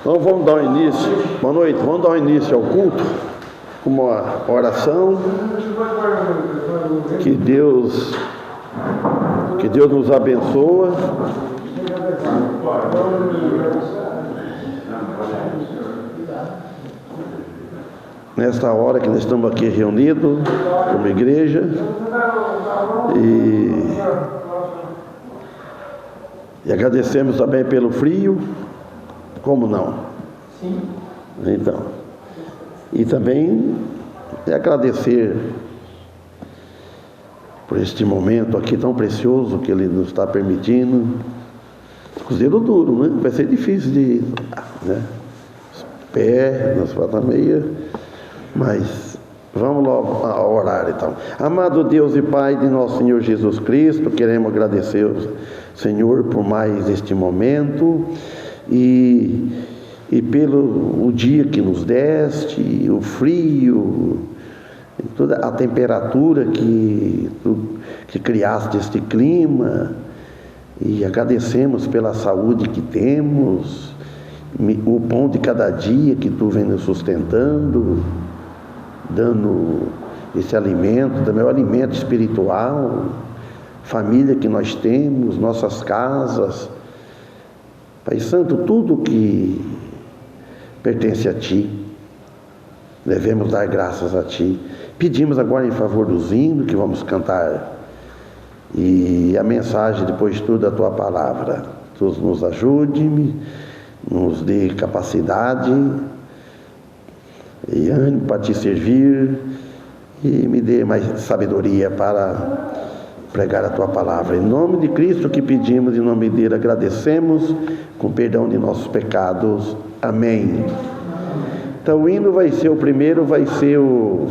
Então vamos dar início, boa noite, vamos dar início ao culto com uma oração. Que Deus nos abençoe. Nesta hora que nós estamos aqui reunidos como igreja e agradecemos também pelo frio, como não? Sim. Então, e também agradecer por este momento aqui tão precioso que Ele nos está permitindo. Cozeiro duro, né? Vai ser difícil de, né? Os pés, nas patas meias, mas vamos logo a orar então. Amado Deus e Pai de nosso Senhor Jesus Cristo, queremos agradecer ao Senhor por mais este momento e pelo o dia que nos deste, o frio, toda a temperatura que criaste este clima, e agradecemos pela saúde que temos, o pão de cada dia que tu vem nos sustentando, dando esse alimento, também o alimento espiritual, família que nós temos, nossas casas. Pai Santo, tudo que pertence a Ti, devemos dar graças a Ti. Pedimos agora em favor dos hinos que vamos cantar e a mensagem depois de tudo da Tua palavra. Tu nos ajude, nos dê capacidade e ânimo para Te servir e me dê mais sabedoria para pregar a Tua palavra. Em nome de Cristo que pedimos, em nome dele agradecemos, com perdão de nossos pecados. Amém. Então o hino vai ser, o primeiro vai ser o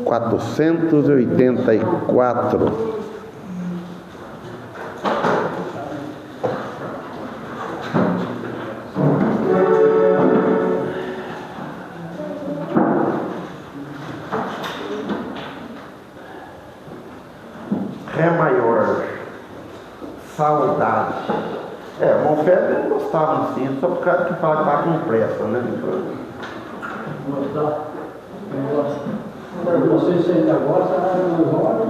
484. Ré maior, saudade. O Monfé não gostava assim, só por causa que fala que estava com pressa, né? Gostar? Não gosta. Não sei se ainda gosta, mas não gosta.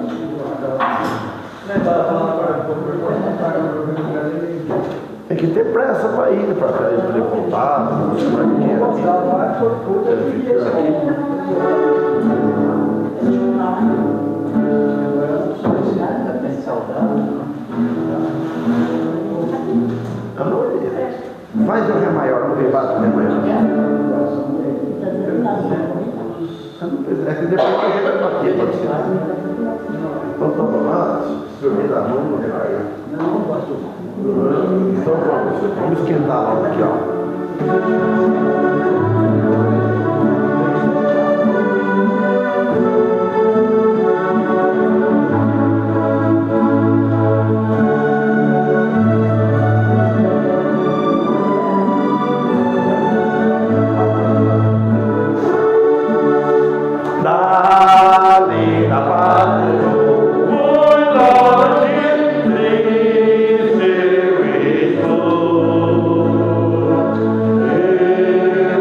Tem que ter pressa para ir, para ele voltar, não sei mais o que é. Ele fica aqui. Faz o Ré maior, não bate o Ré maior. É que depois a gente vai bater, pode ser. Então toma lá, se eu me dar a mão no Ré maior. Não, pastor. Então vamos esquentar logo aqui, ó. Triste,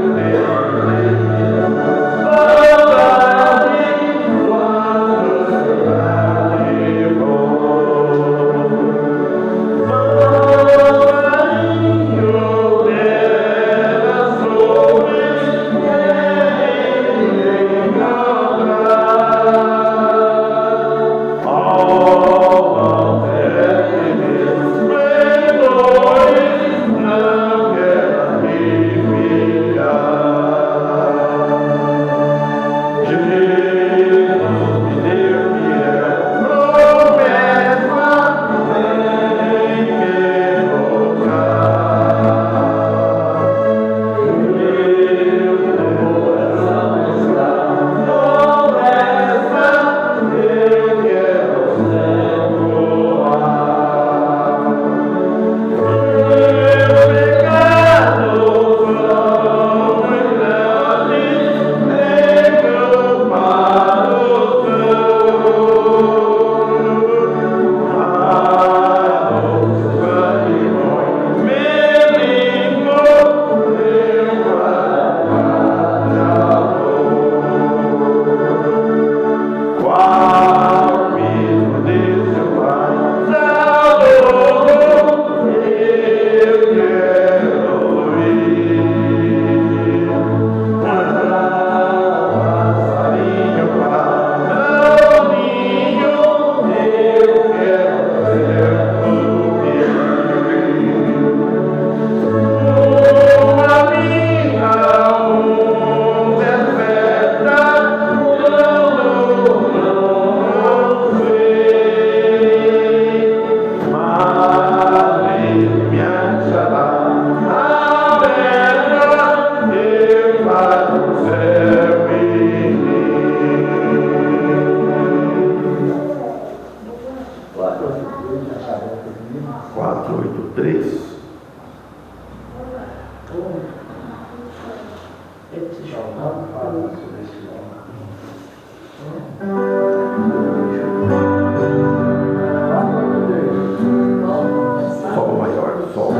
Esse jornal fala sobre esse jornal. Sol maior, sol.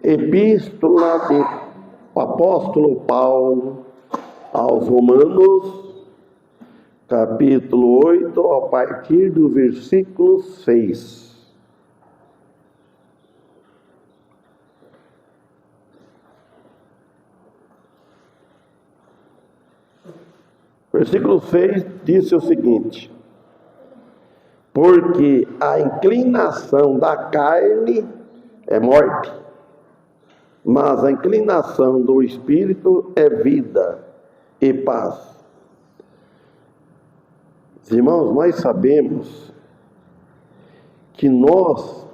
Epístola do apóstolo Paulo aos Romanos, capítulo 8, a partir do versículo 6. Versículo 6 diz o seguinte: porque a inclinação da carne é morte, mas a inclinação do Espírito é vida e paz. Irmãos, nós sabemos que nós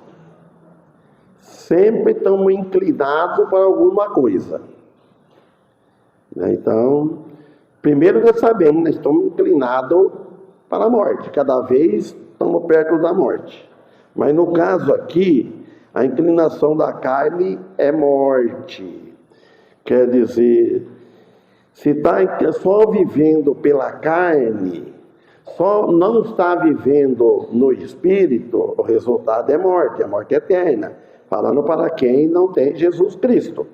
sempre estamos inclinados para alguma coisa. Então, primeiro nós sabemos, nós estamos inclinados para a morte. Cada vez estamos perto da morte. Mas no caso aqui, a inclinação da carne é morte. Quer dizer, se está só vivendo pela carne, só não está vivendo no Espírito, o resultado é morte, a morte eterna. Falando para quem não tem Jesus Cristo.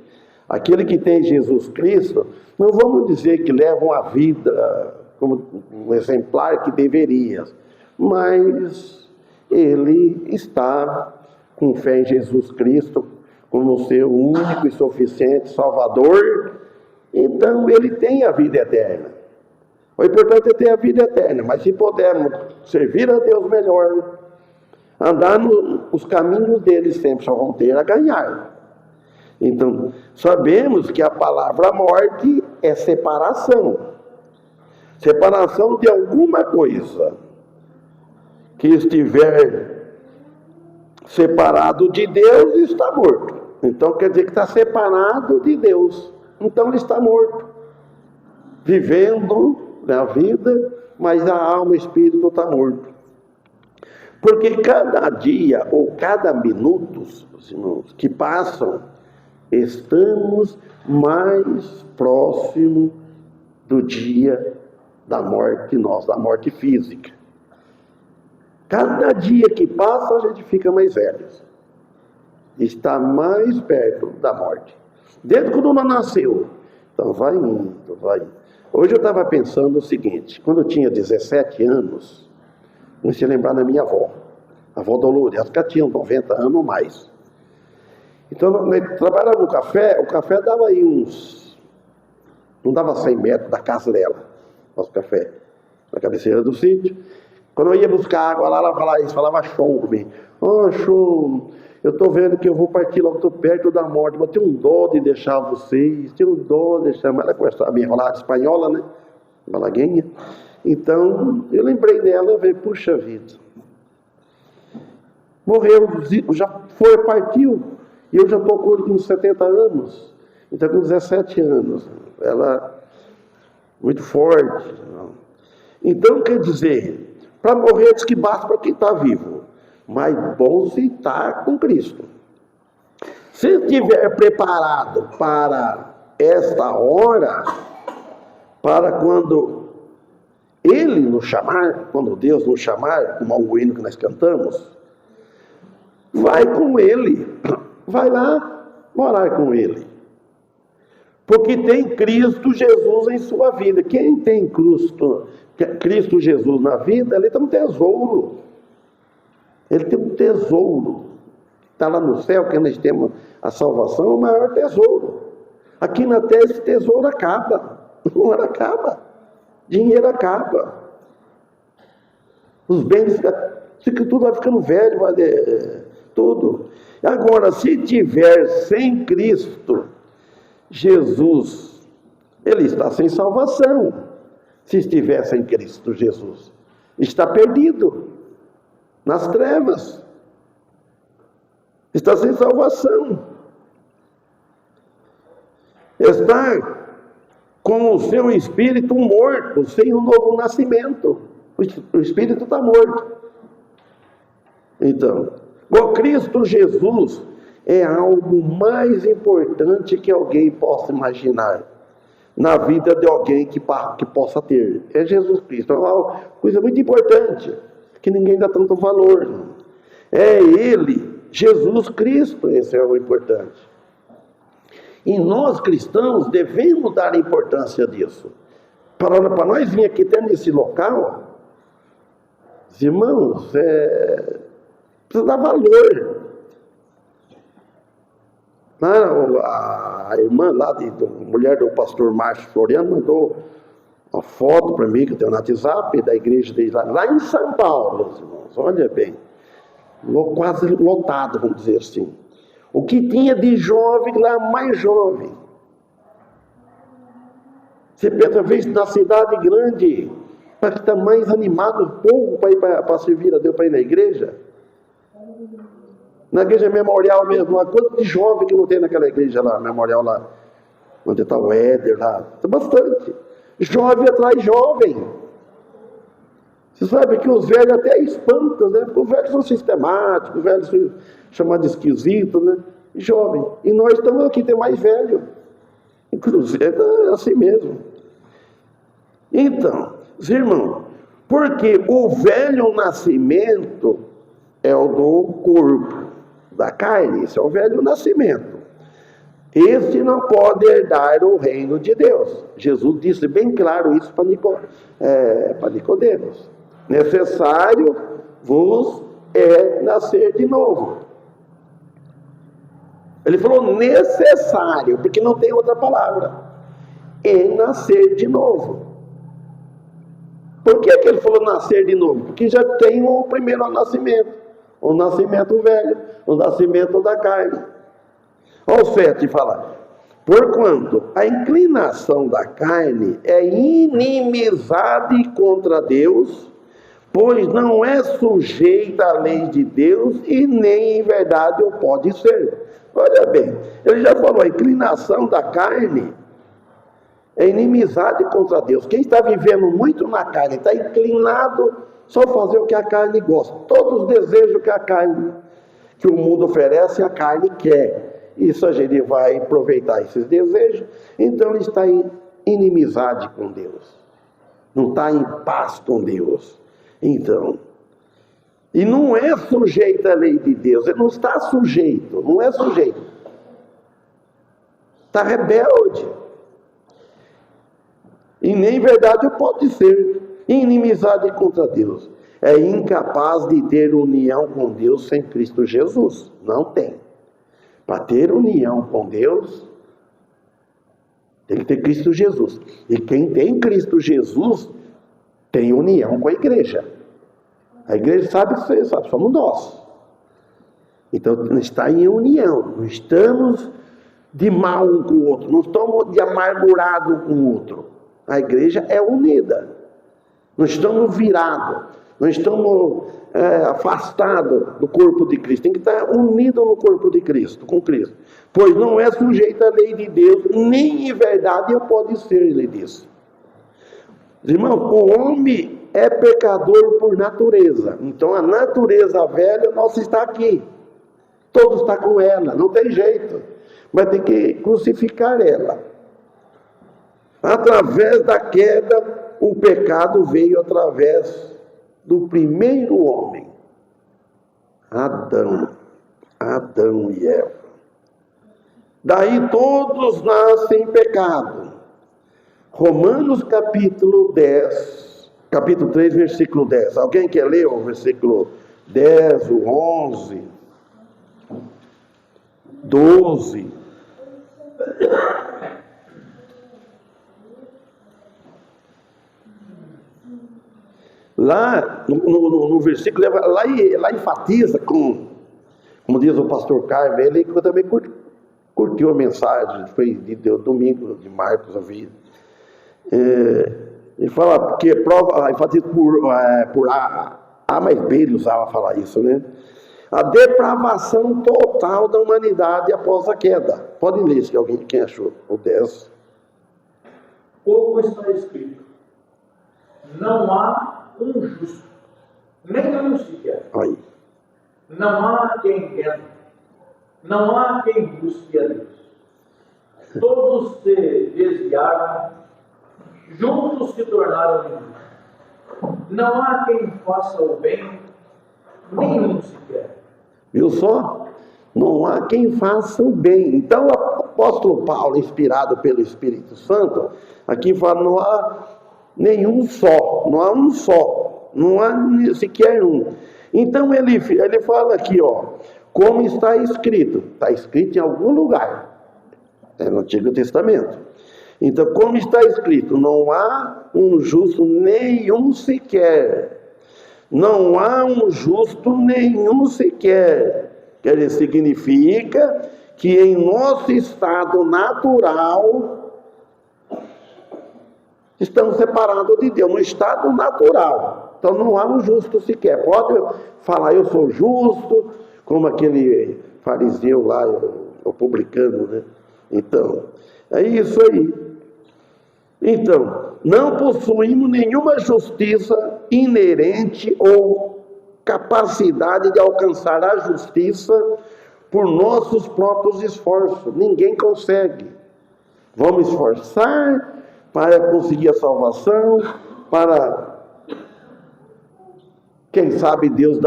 Aquele que tem Jesus Cristo, não vamos dizer que leva uma vida como um exemplar que deveria, mas ele está com fé em Jesus Cristo como seu único e suficiente Salvador, então ele tem a vida eterna. O importante é ter a vida eterna, mas se pudermos servir a Deus melhor, andar nos caminhos dele, sempre só vão ter a ganhar. Então, sabemos que a palavra morte é separação. Separação de alguma coisa que estiver separado de Deus, está morto. Então quer dizer que está separado de Deus. Então ele está morto. Vivendo a vida, mas a alma e o espírito está morto. Porque cada dia ou cada minuto, irmãos, que passam, estamos mais próximo do dia da morte nossa, da morte física. Cada dia que passa, a gente fica mais velho. Está mais perto da morte. Desde quando não nasceu. Então vai indo, vai indo. Hoje eu estava pensando o seguinte: quando eu tinha 17 anos, comecei a lembrar da minha avó, a avó Dolores, ela tinha 90 anos ou mais. Então, nós trabalhava no café, o café dava aí não dava 100 metros da casa dela, nosso café, na cabeceira do sítio. Quando eu ia buscar água lá, ela falava isso, falava Chum comigo. Ô Chum, eu estou vendo que eu vou partir logo, estou perto da morte, mas tenho um dó de deixar vocês, tenho um dó de deixar. Mas ela começava a me enrolar de espanhola, né? Malaguinha. Então, eu lembrei dela e falei, puxa vida. Morreu, já foi, partiu, e eu já estou com 70 anos. Então, com 17 anos. Ela, muito forte. Então, quer dizer, para morrer diz que basta para quem está vivo. Mas bom se está com Cristo. Se estiver preparado para esta hora, para quando Ele nos chamar, quando Deus nos chamar, como o hino que nós cantamos, vai com Ele, vai lá morar com Ele. Porque tem Cristo Jesus em sua vida. Quem tem Cristo Jesus na vida, ele tem um tesouro. Ele tem um tesouro. Está lá no céu, que nós temos a salvação, o maior tesouro. Aqui na terra esse tesouro acaba. Uma hora acaba. Dinheiro acaba. Os bens, tudo vai ficando velho, tudo. Agora, se tiver sem Cristo Jesus, ele está sem salvação. Se estiver sem Cristo Jesus, está perdido nas trevas. Está sem salvação. Está com o seu espírito morto, sem um novo nascimento. O espírito está morto. Então, o Cristo Jesus é algo mais importante que alguém possa imaginar na vida de alguém que possa ter. É Jesus Cristo. É uma coisa muito importante, que ninguém dá tanto valor. É Ele, Jesus Cristo, esse é o importante. E nós cristãos devemos dar importância disso. Para nós vir aqui até nesse local, os irmãos, precisa dar valor. A irmã lá, mulher do pastor Márcio Floriano, mandou uma foto para mim, que eu tenho no WhatsApp, da igreja dele lá em São Paulo, irmãos, olha bem, quase lotado, vamos dizer assim. O que tinha de jovem lá, mais jovem. Você pensa, às vezes, na cidade grande, para que está mais animado o povo para ir para servir a Deus, para ir na igreja. Na igreja memorial mesmo, uma coisa de jovem que não tem naquela igreja lá, memorial lá, onde está o Éder lá, tem bastante. Jovem atrai jovem. Você sabe que os velhos até espantam, né? Porque os velhos são sistemáticos, os velhos são chamados de esquisitos, né? Jovem. E nós estamos aqui, tem mais velho. Inclusive, é assim mesmo. Então, irmãos, porque o velho nascimento é o do corpo, da carne, esse é o velho nascimento. Esse não pode herdar o reino de Deus. Jesus disse bem claro isso para Nicodemos. Necessário vos é nascer de novo. Ele falou necessário, porque não tem outra palavra. É nascer de novo. Por que ele falou nascer de novo? Porque já tem o primeiro nascimento. O nascimento velho, o nascimento da carne. Olha o 7 fala. Porquanto a inclinação da carne é inimizade contra Deus, pois não é sujeita à lei de Deus e nem em verdade o pode ser. Olha bem, ele já falou, a inclinação da carne é inimizade contra Deus. Quem está vivendo muito na carne, está inclinado só fazer o que a carne gosta. Todos os desejos que a carne, que o mundo oferece, a carne quer. Isso a gente vai aproveitar esses desejos. Então ele está em inimizade com Deus. Não está em paz com Deus. Então, e não é sujeito à lei de Deus. Ele não está sujeito, não é sujeito. Está rebelde. E nem verdade pode ser. Inimizade contra Deus. É incapaz de ter união com Deus sem Cristo Jesus. Não tem. Para ter união com Deus, tem que ter Cristo Jesus. E quem tem Cristo Jesus, tem união com a igreja. A igreja sabe que você sabe, somos nós. Então está em união, não estamos de mal um com o outro, não estamos de amargurado um com o outro. A igreja é unida, não estamos virados, não estamos afastados do corpo de Cristo, tem que estar unido no corpo de Cristo, com Cristo, pois não é sujeito à lei de Deus, nem em verdade eu pode ser, ele disse. Irmãos, o homem é pecador por natureza, então a natureza velha nossa está aqui, todos estão com ela, não tem jeito, mas tem que crucificar ela. Através da queda, o pecado veio através do primeiro homem, Adão e Eva. Daí todos nascem em pecado. Romanos capítulo 3, versículo 10. Alguém quer ler o versículo 10, o 11, 12? Lá no versículo, lá enfatiza, como diz o pastor Carmen, ele também curtiu a mensagem, foi de domingo de Marcos, a vida. Ele fala, porque prova, enfatiza por A mais B, ele usava falar isso, né? A depravação total da humanidade após a queda. Pode ler, se alguém, quem achou, o 10. Como está escrito, não há um justo, nem um sequer. Aí. Não há quem entenda, não há quem busque a Deus. Todos se desviaram, juntos se tornaram inimigos. Não há quem faça o bem, nenhum sequer. Viu só? Não há quem faça o bem. Então o apóstolo Paulo, inspirado pelo Espírito Santo, aqui fala, não há nenhum só, não há um só, não há sequer um. Então ele fala aqui, ó, como está escrito em algum lugar, no Antigo Testamento. Então, como está escrito, não há um justo nenhum sequer. Não há um justo nenhum sequer. Quer dizer, significa que em nosso estado natural estamos separados de Deus, no estado natural. Então não há um justo sequer. Pode falar, eu sou justo, como aquele fariseu lá, o publicano, né? Então, é isso aí. Então, não possuímos nenhuma justiça inerente ou capacidade de alcançar a justiça por nossos próprios esforços. Ninguém consegue. Vamos esforçar para conseguir a salvação, para, quem sabe, Deus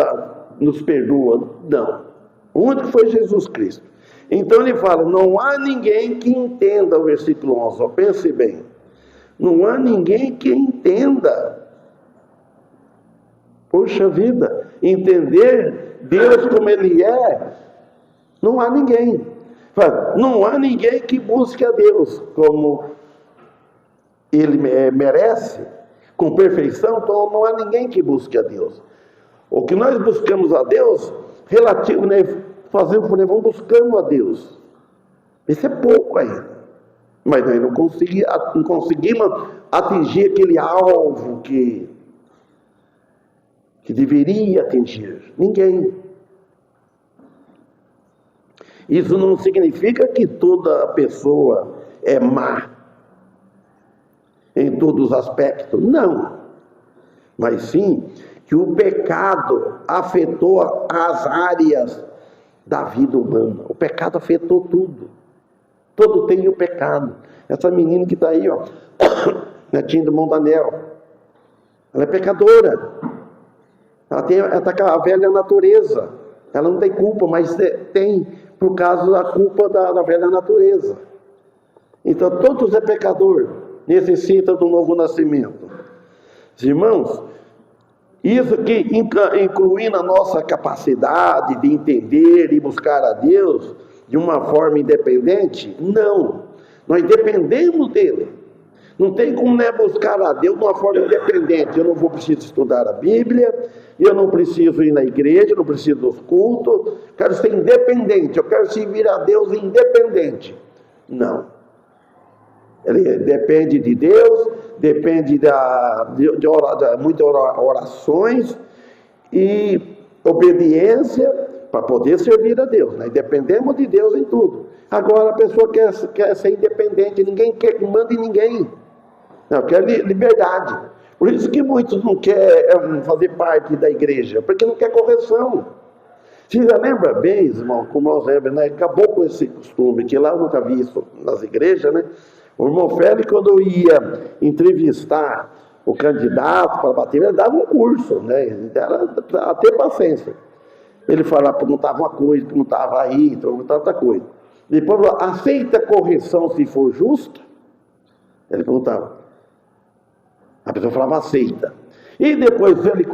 nos perdoa. Não. O único foi Jesus Cristo. Então ele fala, não há ninguém que entenda, o versículo 11, ó, pense bem. Não há ninguém que entenda. Poxa vida, entender Deus como Ele é, não há ninguém. Não há ninguém que busque a Deus como Ele merece, com perfeição, então não há ninguém que busque a Deus. O que nós buscamos a Deus, relativo, né, vamos buscando a Deus. Isso é pouco ainda. Mas nós não conseguimos atingir aquele alvo que deveria atingir. Ninguém. Isso não significa que toda pessoa é má em todos os aspectos. Não. Mas sim que o pecado afetou as áreas da vida humana. O pecado afetou tudo. Todo tem o pecado. Essa menina que está aí, ó, netinha do Montanel, ela é pecadora. Ela está com a velha natureza. Ela não tem culpa, mas tem por causa da culpa da velha natureza. Então, todos é pecador, necessita do novo nascimento. Irmãos, isso que incluindo a nossa capacidade de entender e buscar a Deus de uma forma independente, não. Nós dependemos dele. Não tem como buscar a Deus de uma forma independente. Eu não vou precisar estudar a Bíblia, eu não preciso ir na igreja, eu não preciso dos cultos. Quero ser independente, eu quero servir a Deus independente. Não. Ele depende de Deus, depende de muitas orações e obediência para poder servir a Deus. Né? Dependemos de Deus em tudo. Agora a pessoa quer ser independente, ninguém quer que mande ninguém. Não, quer liberdade. Por isso que muitos não querem fazer parte da igreja, porque não quer correção. Você já lembra bem, irmão, como nós lembramos, né? Acabou com esse costume, que lá eu nunca vi isso nas igrejas, né? O irmão Félix, quando ia entrevistar o candidato para bater, ele dava um curso, né? Era a ter paciência. Ele falava, perguntava uma coisa, perguntava aí, perguntava outra coisa. Depois, aceita correção se for justa? Ele perguntava. A pessoa falava, aceita. E depois ele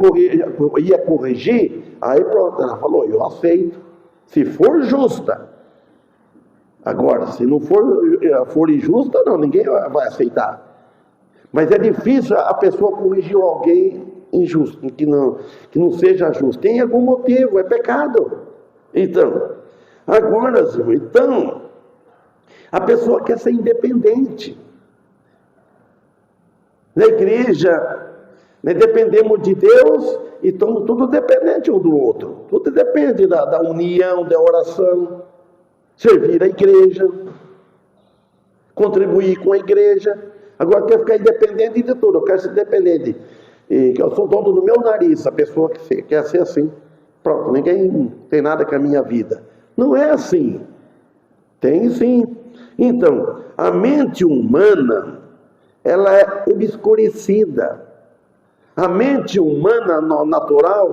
ia corrigir, aí pronto, ela falou, eu aceito, se for justa. Agora, se não for injusta, não, ninguém vai aceitar. Mas é difícil a pessoa corrigir alguém injusto, que não seja justo. Tem algum motivo, é pecado. Então, agora, então, a pessoa quer ser independente. Na igreja, né, dependemos de Deus e estamos tudo dependente um do outro. Tudo depende da união, da oração, servir a igreja, contribuir com a igreja. Agora quer ficar independente de tudo, eu quero ser independente. E eu sou dono do meu nariz, a pessoa que quer ser assim. Pronto, ninguém tem nada com a minha vida. Não é assim. Tem sim. Então, a mente humana, ela é obscurecida. A mente humana natural,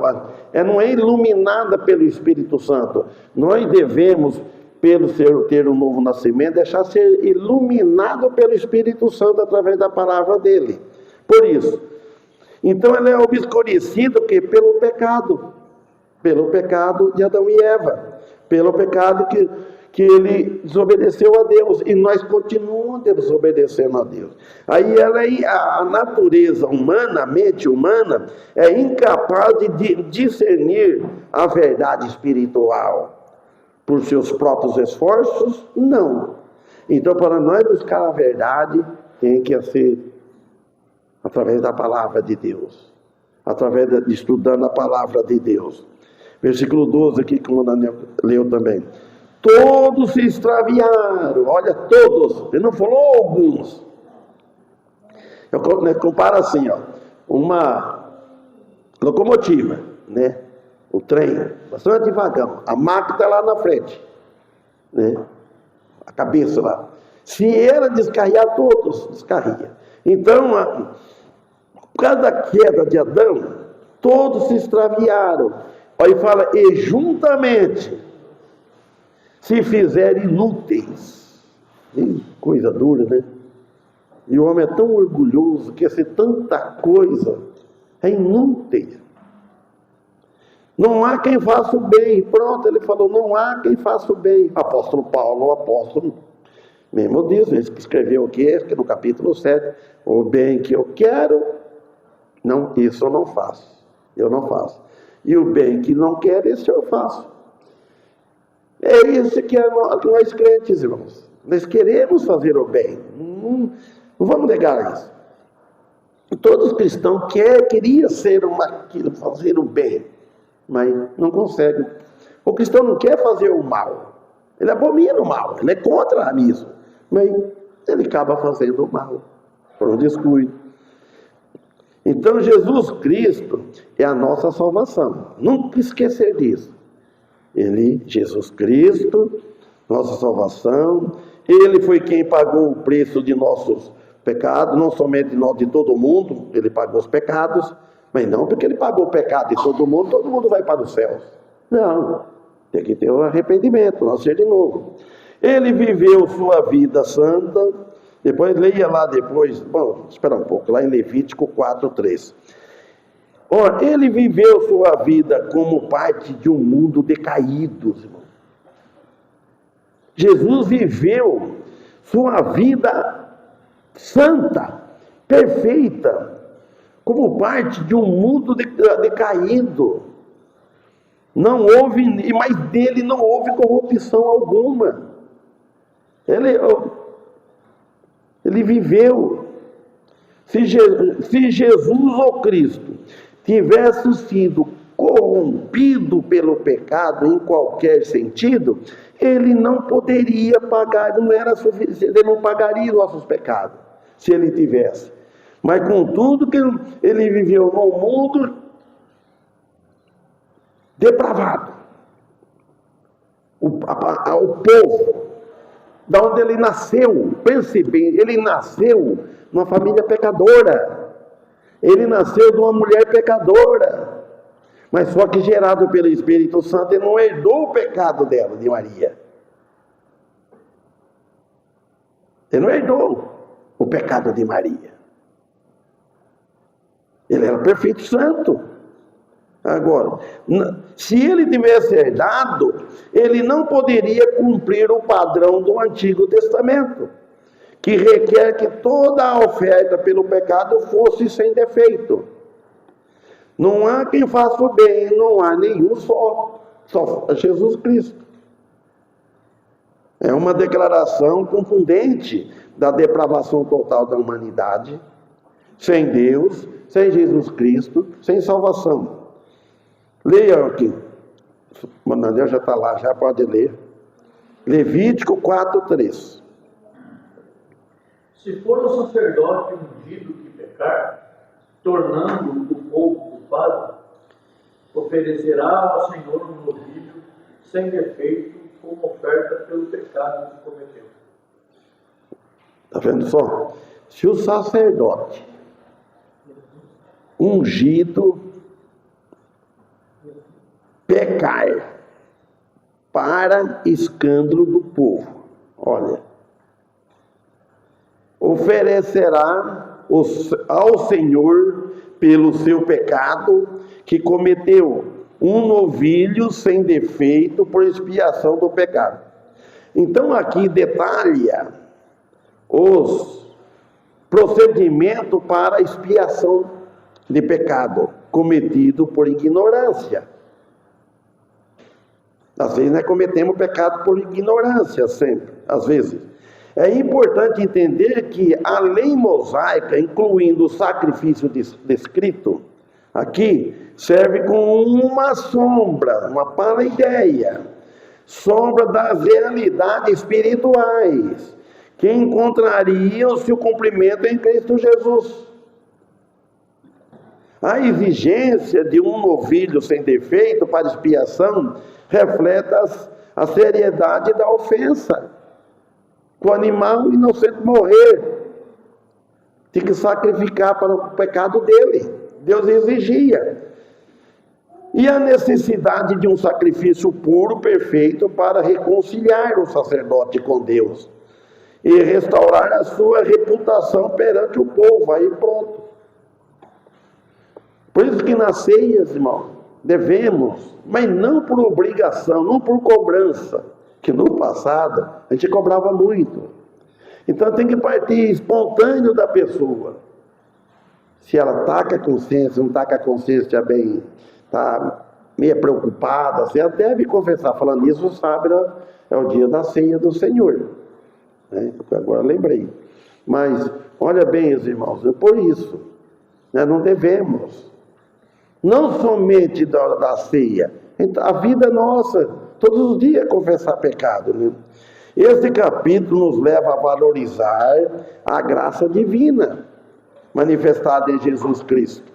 não é iluminada pelo Espírito Santo. Nós devemos, pelo ter um novo nascimento, deixar ser iluminado pelo Espírito Santo através da palavra dele. Por isso, então ela é obscurecida pelo pecado de Adão e Eva, pelo pecado que ele desobedeceu a Deus, e nós continuamos desobedecendo a Deus. Aí a natureza humana, a mente humana, é incapaz de discernir a verdade espiritual por seus próprios esforços? Não. Então, para nós buscar a verdade, tem que ser através da palavra de Deus, através de estudando a palavra de Deus. Versículo 12 aqui, como o Daniel leu também. Todos se extraviaram, olha, todos, ele não falou alguns. Eu comparo assim, ó, uma locomotiva, né? O trem, bastante vagão, a máquina está lá na frente, né? A cabeça lá. Se ela descarriar, todos descarria. Então, por causa da queda de Adão, todos se extraviaram. Aí fala, e juntamente se fizerem inúteis. Coisa dura, né? E o homem é tão orgulhoso, quer ser tanta coisa, é inútil. Não há quem faça o bem. Pronto, ele falou, não há quem faça o bem. Apóstolo Paulo, o apóstolo mesmo diz, ele escreveu aqui no capítulo 7, o bem que eu quero, não, isso eu não faço. Eu não faço. E o bem que não quero, isso eu faço. É isso que nós crentes, irmãos. Nós queremos fazer o bem. Não vamos negar isso. Todos os cristãos queriam fazer o bem, mas não conseguem. O cristão não quer fazer o mal. Ele abomina o mal, ele é contra isso. Mas ele acaba fazendo o mal, por um descuido. Então Jesus Cristo é a nossa salvação. Nunca esquecer disso. Jesus Cristo, nossa salvação. Ele foi quem pagou o preço de nossos pecados, não somente de todo mundo, ele pagou os pecados, mas não porque ele pagou o pecado de todo mundo vai para os céus. Não, tem que ter um arrependimento, nascer de novo. Ele viveu sua vida santa, depois leia lá depois, espera um pouco, lá em Levítico 4:3. Ora, ele viveu sua vida como parte de um mundo decaído, irmão. Jesus viveu sua vida santa, perfeita, como parte de um mundo decaído. Não houve, mas dele não houve corrupção alguma. Ele viveu. Se Jesus ou Cristo tivesse sido corrompido pelo pecado em qualquer sentido, ele não poderia pagar, não era suficiente, ele não pagaria nossos pecados, se ele tivesse. Mas contudo que ele viveu num mundo depravado. O povo, da onde ele nasceu, pense bem, ele nasceu numa família pecadora. Ele nasceu de uma mulher pecadora. Mas só que gerado pelo Espírito Santo, ele não herdou o pecado dela, de Maria. Ele não herdou o pecado de Maria. Ele era perfeito santo. Agora, se ele tivesse herdado, ele não poderia cumprir o padrão do Antigo Testamento, que requer que toda a oferta pelo pecado fosse sem defeito. Não há quem faça o bem, não há nenhum só Jesus Cristo. É uma declaração contundente da depravação total da humanidade, sem Deus, sem Jesus Cristo, sem salvação. Leia aqui. O Manandel já está lá, já pode ler. Levítico 4:3. Se for o sacerdote ungido que pecar, tornando o povo culpado, oferecerá ao Senhor um novilho sem defeito, como oferta pelo pecado que cometeu. Está vendo só? Se o sacerdote ungido pecar para escândalo do povo, olha, oferecerá ao Senhor pelo seu pecado que cometeu um novilho sem defeito por expiação do pecado. Então aqui detalha os procedimentos para expiação de pecado cometido por ignorância. Às vezes nós cometemos pecado por ignorância, sempre, às vezes. É importante entender que a lei mosaica, incluindo o sacrifício descrito aqui, serve como uma sombra, uma pala-ideia, sombra das realidades espirituais, que encontrariam seu cumprimento em Cristo Jesus. A exigência de um novilho sem defeito para expiação reflete a seriedade da ofensa. O animal inocente morrer, tinha que sacrificar para o pecado dele. Deus exigia. E a necessidade de um sacrifício puro, perfeito, para reconciliar o sacerdote com Deus e restaurar a sua reputação perante o povo. Aí pronto. Por isso que nas ceias, irmão, devemos, mas não por obrigação, não por cobrança, que no passado a gente cobrava muito. Então tem que partir espontâneo da pessoa. Se ela está com a consciência, não está com a consciência bem, está meio preocupada, você deve confessar. Falando isso, sábado é o dia da ceia do Senhor. Né? Agora lembrei. Mas, olha bem, os irmãos, é por isso, nós não devemos, não somente da ceia, a vida nossa, todos os dias confessar pecado. Né? Esse capítulo nos leva a valorizar a graça divina manifestada em Jesus Cristo,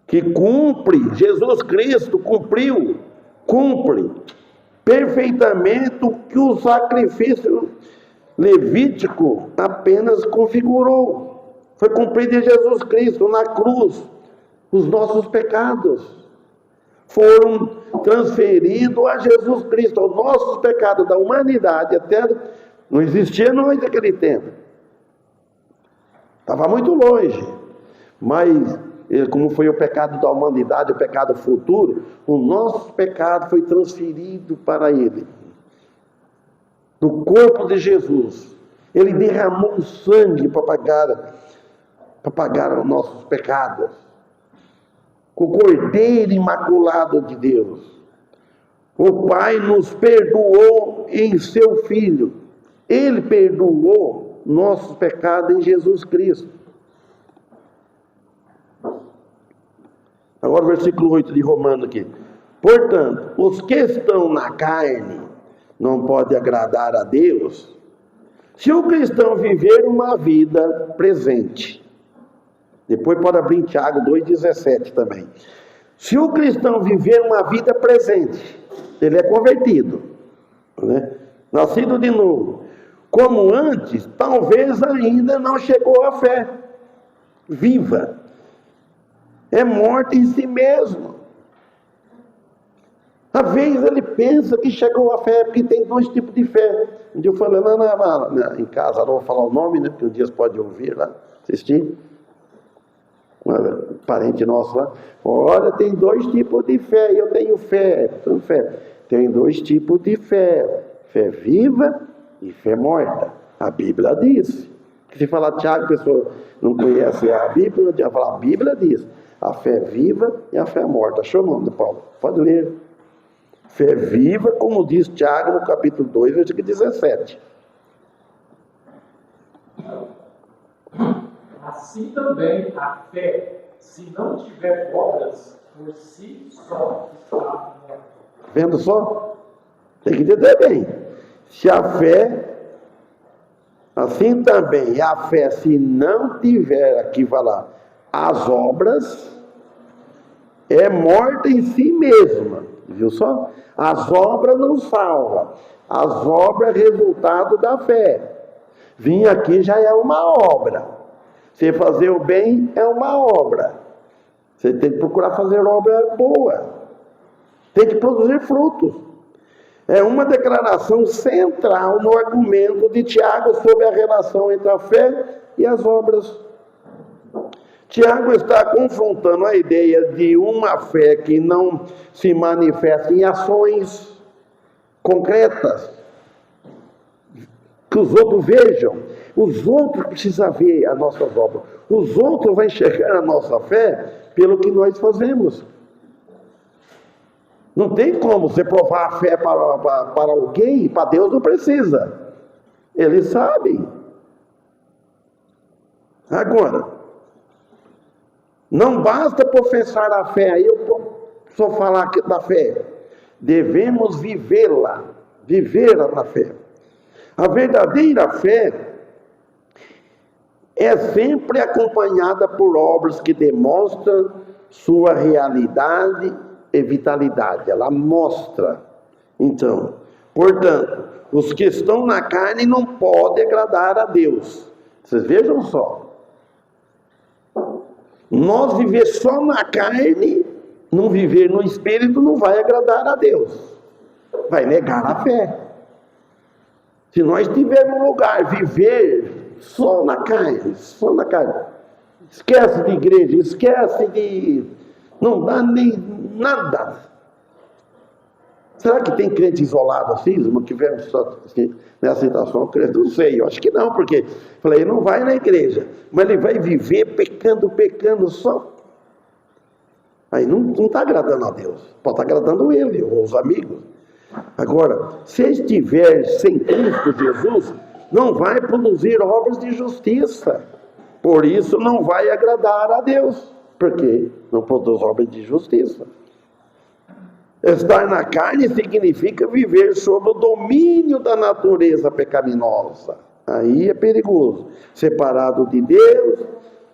que cumpre, Jesus Cristo cumpre perfeitamente o que o sacrifício levítico apenas configurou. Foi cumprido em Jesus Cristo, na cruz. Os nossos pecados foram transferidos a Jesus Cristo. Os nossos pecados da humanidade, até não existia nós naquele tempo. Estava muito longe. Mas, como foi o pecado da humanidade, o pecado futuro, o nosso pecado foi transferido para Ele. No corpo de Jesus. Ele derramou o sangue para pagar os nossos pecados. O Cordeiro Imaculado de Deus. O Pai nos perdoou em seu Filho. Ele perdoou nossos pecados em Jesus Cristo. Agora o versículo 8 de Romanos aqui. Portanto, os que estão na carne não podem agradar a Deus. Se o cristão viver uma vida presente, depois pode abrir em Tiago 2,17 também. Se o cristão viver uma vida presente, ele é convertido, né? Nascido de novo. Como antes, talvez ainda não chegou à fé viva. É morto em si mesmo. Às vezes ele pensa que chegou à fé, porque tem dois tipos de fé. Um dia eu falei lá em casa, não vou falar o nome, né? Porque um dia você pode ouvir lá, assistir. Um parente nosso lá. Olha, tem dois tipos de fé, e eu tenho fé. Tem dois tipos de fé. Fé viva e fé morta. A Bíblia diz. Se falar Tiago, a pessoa não conhece a Bíblia, já falar, a Bíblia diz. A fé viva e a fé morta. Achou o nome, Paulo? Pode ler. Fé viva, como diz Tiago no capítulo 2, versículo 17. Assim também a fé, se não tiver obras, por si só está morta. Vendo só? Tem que entender bem. Se a fé, assim também a fé, se não tiver, aqui vai lá, as obras, é morta em si mesma. Viu só? As obras não salvam. As obras é resultado da fé. Vir aqui já é uma obra. Você fazer o bem é uma obra. Você tem que procurar fazer obra boa. Tem que produzir frutos. É uma declaração central no argumento de Tiago sobre a relação entre a fé e as obras. Tiago está confrontando a ideia de uma fé que não se manifesta em ações concretas, que os outros vejam. Os outros precisam ver as nossas obras. Os outros vão enxergar a nossa fé pelo que nós fazemos. Não tem como você provar a fé para alguém, para Deus não precisa. Eles sabem. Agora, não basta professar a fé, aí eu só falar aqui da fé. Devemos vivê-la, viver na fé. A verdadeira fé é sempre acompanhada por obras que demonstram sua realidade e vitalidade. Ela mostra. Então, portanto, os que estão na carne não podem agradar a Deus. Vocês vejam só. Nós viver só na carne, não viver no Espírito, não vai agradar a Deus. Vai negar a fé. Se nós tivermos um lugar, viver só na carne, esquece de igreja, esquece de... não dá nem nada. Será que tem crente isolado assim? Uma que vem assim, nessa situação, não sei, eu acho que não, porque falei, ele não vai na igreja, mas ele vai viver pecando só. Aí não está agradando a Deus, pode estar agradando ele, ou os amigos. Agora, se estiver sem Cristo Jesus, não vai produzir obras de justiça, por isso não vai agradar a Deus, porque não produz obras de justiça. Estar na carne significa viver sob o domínio da natureza pecaminosa. Aí é perigoso. Separado de Deus,